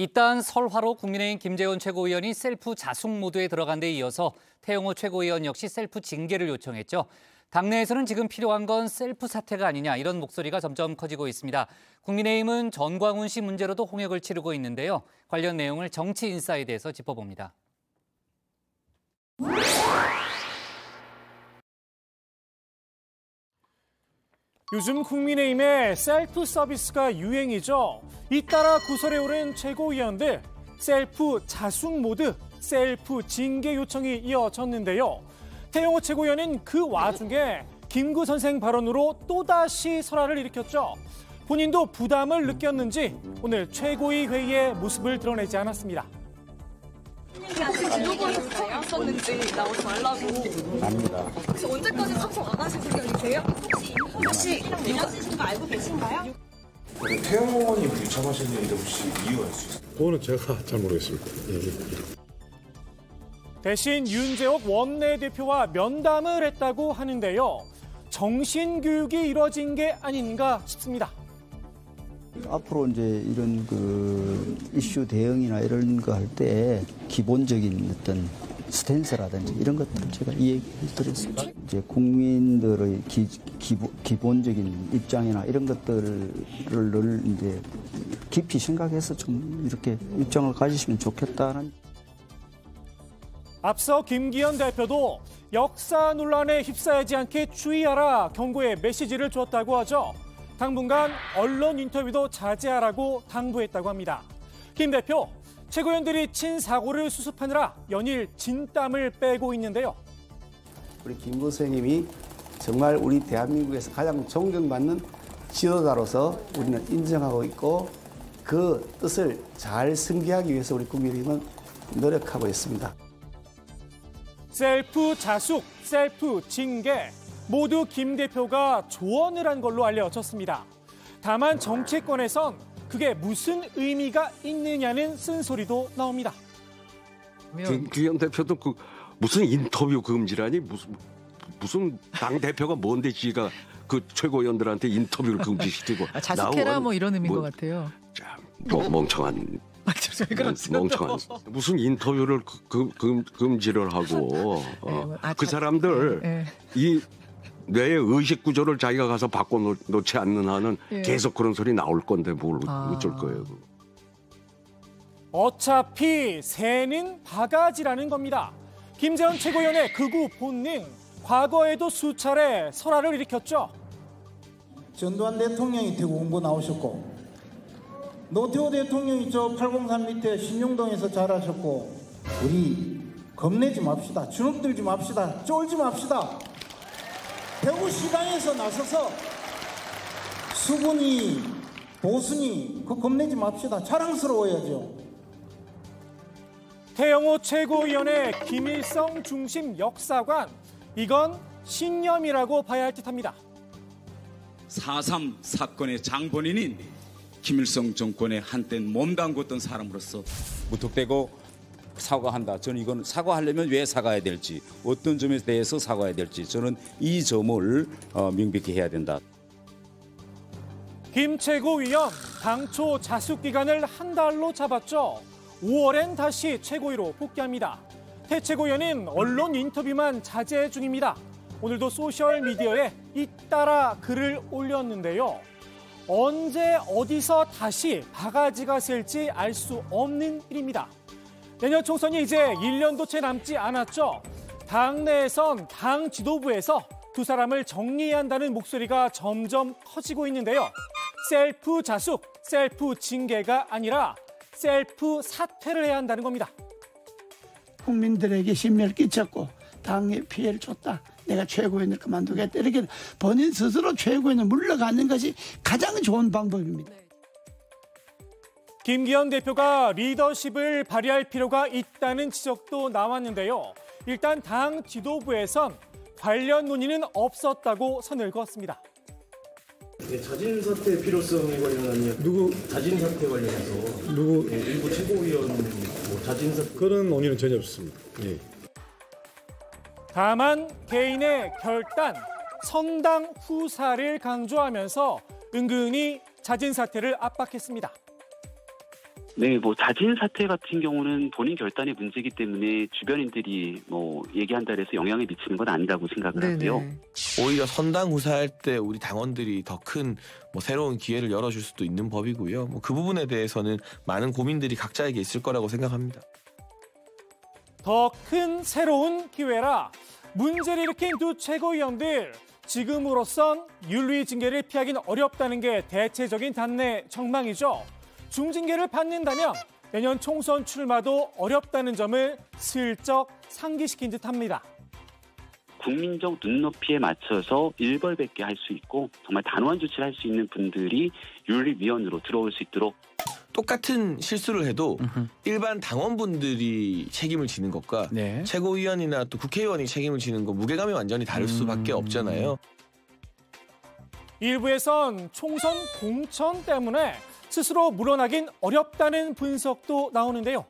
이딴 설화로 국민의힘 김재원 최고위원이 셀프 자숙 모드에 들어간 데 이어서 태영호 최고위원 역시 셀프 징계를 요청했죠. 당내에서는 지금 필요한 건 셀프 사퇴가 아니냐 이런 목소리가 점점 커지고 있습니다. 국민의힘은 전광훈 씨 문제로도 홍역을 치르고 있는데요. 관련 내용을 정치인사이드에서 짚어봅니다. 요즘 국민의힘의 셀프 서비스가 유행이죠. 잇따라 구설에 오른 최고위원들, 셀프 자숙 모드, 셀프 징계 요청이 이어졌는데요. 태영호 최고위원은 그 와중에 김구 선생 발언으로 또다시 설화를 일으켰죠. 본인도 부담을 느꼈는지 오늘 최고위 회의의 모습을 드러내지 않았습니다. 지도부에서 꼭 있었는지 나오지 말라고. 아닙니다. 혹시 언제까지 참석 안 하실 생각이세요? 혹시 내려지신 거 알고 계신가요? 태영호 의원이 유참하셨는데 혹시 이유가 있으세요? 그거는 제가 잘 모르겠습니다. 대신 윤재옥 원내대표와 면담을 했다고 하는데요. 정신교육이 이뤄진 게 아닌가 싶습니다. 앞으로 이제 이런 이슈 대응이나 이런 거 할 때 기본적인 어떤 스탠스라든지 이런 것들을 제가 이야기해드렸습니다. 이제 국민들의 기본적인 입장이나 이런 것들을 이제 깊이 생각해서 좀 이렇게 입장을 가지시면 좋겠다는. 앞서 김기현 대표도 역사 논란에 휩싸이지 않게 주의하라 경고의 메시지를 주었다고 하죠. 당분간 언론 인터뷰도 자제하라고 당부했다고 합니다. 김 대표, 최고위원들이 친사고를 수습하느라 연일 진땀을 빼고 있는데요. 우리 김구 선생님이 정말 우리 대한민국에서 가장 존경받는 지도자로서 우리는 인정하고 있고 그 뜻을 잘 승계하기 위해서 우리 국민의힘은 노력하고 있습니다. 셀프 자숙, 셀프 징계. 모두 김 대표가 조언을 한 걸로 알려졌습니다. 다만 정치권에선 그게 무슨 의미가 있느냐는 쓴소리도 나옵니다. 김기현 대표도 무슨 인터뷰 금지라니 무슨 당 대표가 뭔데 지가 그 최고위원들한테 인터뷰를 금지시키고 자숙해라 뭐 이런 의미인 것 같아요. 멍청한. 멍청한 무슨 인터뷰를 금지를 하고 그 사람들 이 뇌의 의식 구조를 자기가 가서 바꿔놓지 않는 한은 계속 그런 소리 나올 건데 뭘 어쩔 거예요. 어차피 새는 바가지라는 겁니다. 김재원 최고위원의 극우 본능, 과거에도 수차례 설화를 일으켰죠. 전두환 대통령이 대구 홍보 나오셨고 노태우 대통령이 저 803 밑에 신용동에서 잘하셨고 우리 겁내지 맙시다. 주눅들지 맙시다. 쫄지 맙시다. 대구시장에서 나서서 수군이 보수니 겁내지 맙시다. 자랑스러워야죠. 태영호 최고위원의 김일성 중심 역사관, 이건 신념이라고 봐야 할 듯합니다. 4.3 사건의 장본인인 김일성 정권에 한때 몸담궜던 사람으로서 무턱대고 사과한다. 저는 이건 사과하려면 왜 사과해야 될지, 어떤 점에 대해서 사과해야 될지 저는 이 점을 명백히 해야 된다. 김 최고위원, 당초 자숙 기간을 한 달로 잡았죠. 5월엔 다시 최고위로 복귀합니다. 태 최고위원은 언론 인터뷰만 자제 중입니다. 오늘도 소셜미디어에 잇따라 글을 올렸는데요. 언제 어디서 다시 바가지가 셀지 알 수 없는 일입니다. 내년 총선이 이제 1년도 채 남지 않았죠. 당내에선 당 지도부에서 두 사람을 정리해야 한다는 목소리가 점점 커지고 있는데요. 셀프 자숙, 셀프 징계가 아니라 셀프 사퇴를 해야 한다는 겁니다. 국민들에게 심려를 끼쳤고 당에 피해를 줬다. 내가 최고위원을 그만두겠다. 이렇게 본인 스스로 최고위원을 물러가는 것이 가장 좋은 방법입니다. 김기현 대표가 리더십을 발휘할 필요가 있다는 지적도 나왔는데요. 일단 당 지도부에선 관련 논의는 없었다고 선을 그었습니다. 자진 사퇴 필요성에 관련한 자진 사퇴 관련해서 일부 최고위원 자진 사퇴 그런 논의는 전혀 없습니다. 예. 다만 개인의 결단, 선당 후사를 강조하면서 은근히 자진 사퇴를 압박했습니다. 네, 뭐 자진 사퇴 같은 경우는 본인 결단의 문제이기 때문에 주변인들이 뭐 얘기한다 해서 영향을 미치는 건 아니라고 생각을 하고요. 오히려 선당 후사할 때 우리 당원들이 더 큰 뭐 새로운 기회를 열어줄 수도 있는 법이고요. 뭐 그 부분에 대해서는 많은 고민들이 각자에게 있을 거라고 생각합니다. 더 큰 새로운 기회라 문제를 일으킨 두 최고위원들 지금으로선 윤리 징계를 피하기는 어렵다는 게 대체적인 당내 전망이죠. 중징계를 받는다면 내년 총선 출마도 어렵다는 점을 슬쩍 상기시킨 듯합니다. 국민적 눈높이에 맞춰서 일벌백계 할 수 있고 정말 단호한 조치를 할 수 있는 분들이 윤리위원으로 들어올 수 있도록 똑같은 실수를 해도 일반 당원분들이 책임을 지는 것과 최고위원이나 또 국회의원이 책임을 지는 것 무게감이 완전히 다를 수밖에 없잖아요. 일부에선 총선 공천 때문에 스스로 물러나긴 어렵다는 분석도 나오는데요.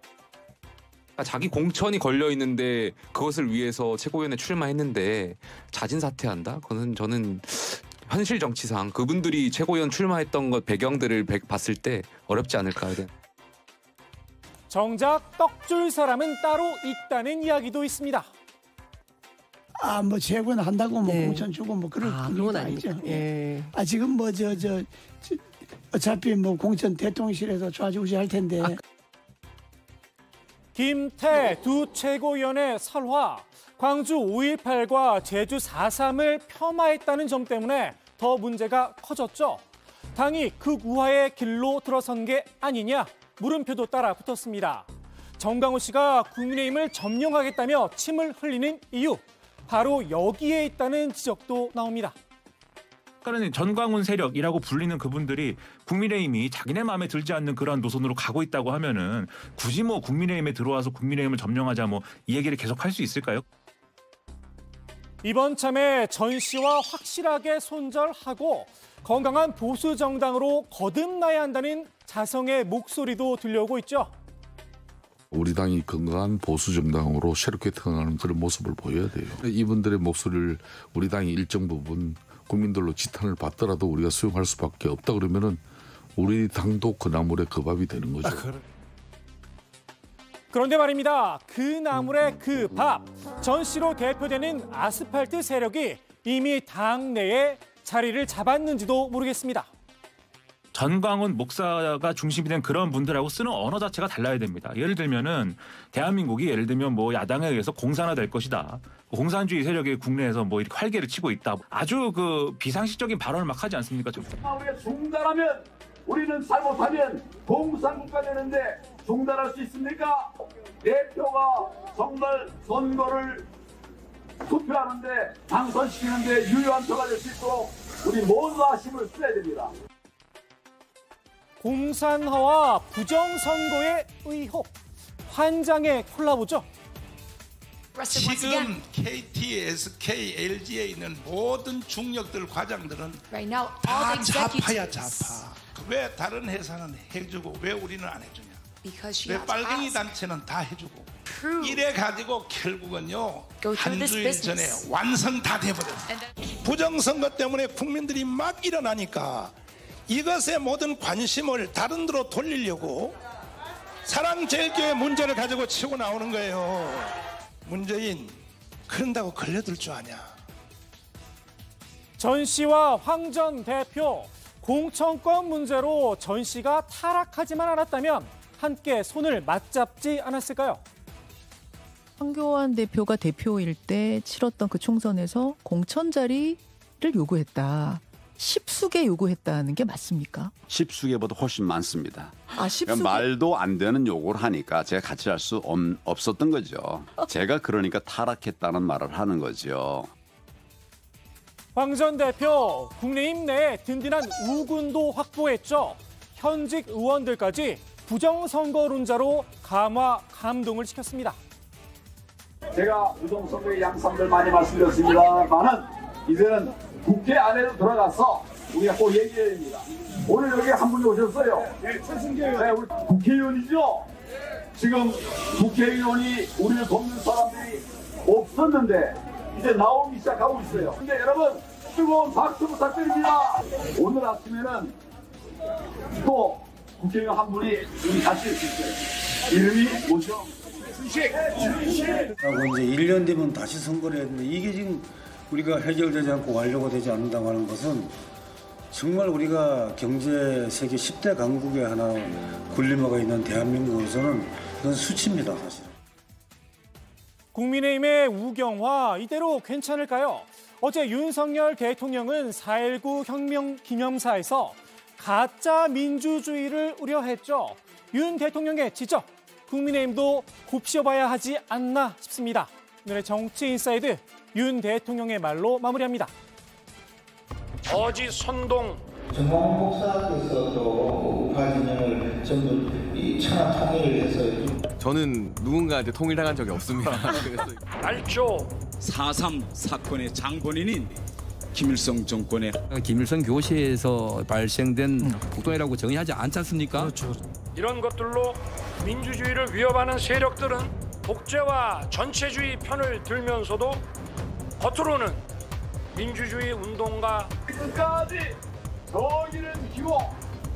자기 공천이 걸려 있는데 그것을 위해서 최고위원회 출마했는데 자진 사퇴한다? 그거는 저는 현실 정치상 그분들이 최고위원 출마했던 것 배경들을 봤을 때 어렵지 않을까. 정작 떡줄 사람은 따로 있다는 이야기도 있습니다. 뭐 최고는 한다고 뭐 공천 주고 뭐 그럴 그건 아니죠. 예. 지금 뭐 어차피 뭐 공천 대통령실에서 좌지우지할 텐데. 김태 두 최고위원의 설화, 광주 5.18과 제주 4.3을 폄하했다는 점 때문에 더 문제가 커졌죠. 당이 극우화의 길로 들어선 게 아니냐 물음표도 따라 붙었습니다. 정강훈 씨가 국민의힘을 점령하겠다며 침을 흘리는 이유, 바로 여기에 있다는 지적도 나옵니다. 그러니까 전광훈 세력이라고 불리는 그분들이 국민의힘이 자기네 마음에 들지 않는 그런 노선으로 가고 있다고 하면은 굳이 뭐 국민의힘에 들어와서 국민의힘을 점령하자 뭐 이 얘기를 계속 할 수 있을까요? 이번 참에 전 씨와 확실하게 손절하고 건강한 보수 정당으로 거듭나야 한다는 자성의 목소리도 들려오고 있죠. 우리 당이 건강한 보수 정당으로 새롭게 태어나는 그런 모습을 보여야 돼요. 이분들의 목소리를 우리 당이 일정 부분 국민들로 지탄을 받더라도 우리가 수용할 수밖에 없다 그러면은 우리 당도 그 나물의 그 밥이 되는 거죠. 그런데 말입니다. 그 나물의 그 밥, 전 씨로 대표되는 아스팔트 세력이 이미 당내에 자리를 잡았는지도 모르겠습니다. 전광훈 목사가 중심이 된 그런 분들하고 쓰는 언어 자체가 달라야 됩니다. 예를 들면은 대한민국이 예를 들면 뭐 야당에 의해서 공산화될 것이다. 공산주의 세력이 국내에서 뭐 이렇게 활개를 치고 있다. 아주 그 비상식적인 발언을 막 하지 않습니까? 우리가 중단하면 우리는 잘못하면 공산국가 되는데 중단할 수 있습니까? 대표가 정말 선거를 투표하는데 당선시키는데 유효한 표가 될 수 있도록 우리 모두가 힘을 써야 됩니다. 공산화와 부정선거의 의혹, 환장의 콜라보죠. 지금 KT, SK, LG에 있는 모든 중력들 과장들은 다 좌파야 좌파. 왜 다른 회사는 해주고 왜 우리는 안 해주냐? 왜 빨갱이 단체는 다 해주고 이래 가지고 결국은요 한 주일 전에 완성 다 돼버렸어요. 부정선거 때문에 국민들이 막 일어나니까 이것의 모든 관심을 다른 데로 돌리려고 사랑제일교회 문제를 가지고 치고 나오는 거예요. 문재인 그런다고 걸려들 줄 아냐. 전 씨와 황 전 대표 공천권 문제로 전 씨가 타락하지만 않았다면 함께 손을 맞잡지 않았을까요? 황교안 대표가 대표일 때 치렀던 그 총선에서 공천 자리를 요구했다. 10수개 요구했다는 게 맞습니까? 10수개보다 훨씬 많습니다. 10수개? 말도 안 되는 요구를 하니까 제가 같이 할 수 없었던 거죠. 제가 그러니까 타락했다는 말을 하는 거죠. 황 전 대표, 국내힘 내에 든든한 우군도 확보했죠. 현직 의원들까지 부정선거론자로 감동을 시켰습니다. 제가 부정선거의 양상들 많이 말씀드렸습니다만은 이제는 국회 안에로 들어가서 우리가 꼭 얘기해야 됩니다. 오늘 여기 한 분이 오셨어요. 최승계 의원. 우리 국회의원이죠. 지금 국회의원이 우리를 돕는 사람들이 없었는데 이제 나오기 시작하고 있어요. 근데 여러분 뜨거운 박수 부탁드립니다. 오늘 아침에는 또 국회의원 한 분이 여기 같이 있어요. 이름이 뭐죠? 하고 이제 1년 되면 다시 선거를 했는데 이게 지금 우리가 해결되지 않고 완료가 되지 않는다고 하는 것은 정말 우리가 경제 세계 10대 강국의 하나 군림하고 있는 대한민국으로서는 이건 수치입니다, 사실. 국민의힘의 우경화 이대로 괜찮을까요? 어제 윤석열 대통령은 4.19 혁명 기념사에서 가짜 민주주의를 우려했죠. 윤 대통령의 지적, 국민의힘도 곱씹어봐야 하지 않나 싶습니다. 오늘의 정치인사이드 윤 대통령의 말로 마무리합니다. 어지 선동 정광훈 목사께서 또 우파 진영을 전부 천하 통일을 해서 저는 누군가한테 통일당한 적이 없습니다. 알죠. 4.3 사건의 장본인인 김일성 정권의 김일성 교시에서 발생된 폭동이라고 정의하지 않지 않습니까? 그렇죠. 이런 것들로 민주주의를 위협하는 세력들은 독재와 전체주의 편을 들면서도 겉으로는 민주주의 운동가 끝까지 정의를 지키고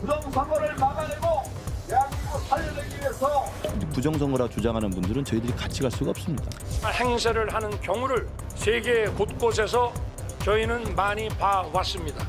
부정선거를 막아내고 대한민국을 살려내기 위해서 부정선거라 주장하는 분들은 저희들이 같이 갈 수가 없습니다. 행세를 하는 경우를 세계 곳곳에서 저희는 많이 봐왔습니다.